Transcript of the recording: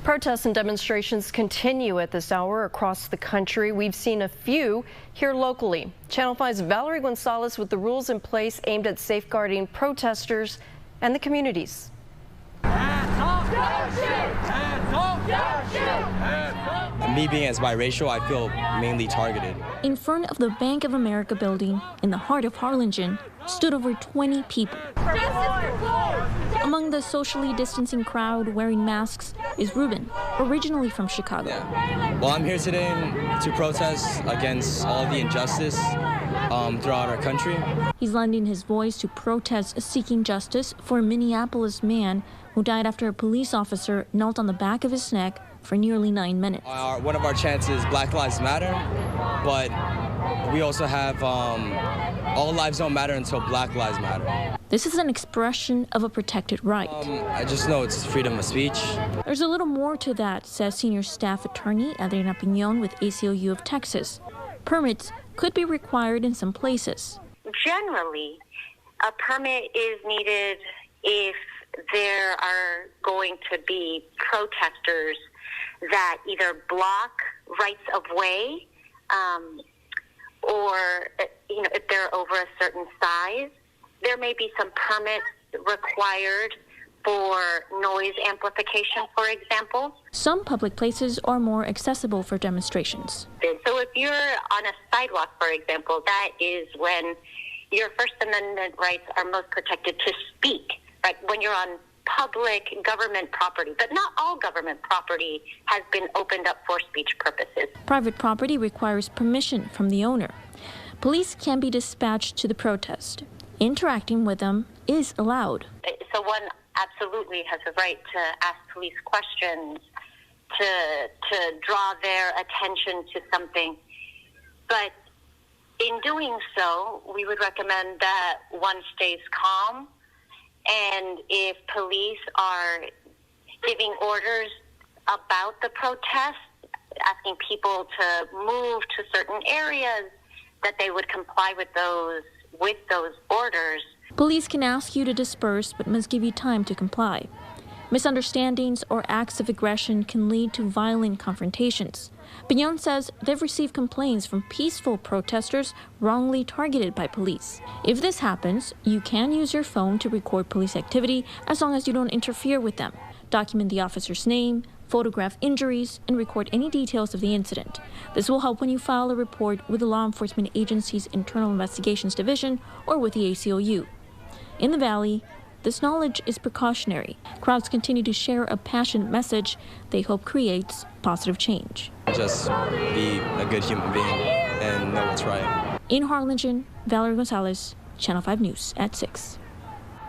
Protests and demonstrations continue at this hour across the country. We've seen a few here locally. Channel 5's Valerie Gonzalez with the rules in place aimed at safeguarding protesters and the communities. Me being as biracial, I feel mainly targeted. In front of the Bank of America building in the heart of Harlingen stood over 20 people. Among the socially distancing crowd wearing masks is Ruben, originally from Chicago. Yeah. Well, I'm here today to protest against all the injustice throughout our country. He's lending his voice to protests seeking justice for a Minneapolis man who died after a police officer knelt on the back of his neck for nearly 9 minutes. One of our chants is Black Lives Matter, but we also have all lives don't matter until Black Lives Matter. This is an expression of a protected right. I just know it's freedom of speech. There's a little more to that, says senior staff attorney Adriana Piñon with ACLU of Texas. Permits could be required in some places. Generally, a permit is needed if there are going to be protesters that either block rights of way or if they're over a certain size. There may be some permits required for noise amplification, for example. Some public places are more accessible for demonstrations. So if you're on a sidewalk, for example, that is when your First Amendment rights are most protected to speak, right? When you're on public government property, but not all government property has been opened up for speech purposes. Private property requires permission from the owner. Police can be dispatched to the protest. Interacting with them is allowed. So one absolutely has a right to ask police questions, to draw their attention to something. But in doing so, we would recommend that one stays calm. And if police are giving orders about the protest, asking people to move to certain areas, that they would comply with those orders. Police can ask you to disperse, but must give you time to comply. Misunderstandings or acts of aggression can lead to violent confrontations. Piñon says they've received complaints from peaceful protesters wrongly targeted by police. If this happens, you can use your phone to record police activity as long as you don't interfere with them. Document the officer's name, photograph injuries, and record any details of the incident. This will help when you file a report with the law enforcement agency's Internal Investigations Division or with the ACLU. In the Valley, this knowledge is precautionary. Crowds continue to share a passionate message they hope creates positive change. Just be a good human being and know what's right. In Harlingen, Valerie Gonzalez, Channel 5 News at 6.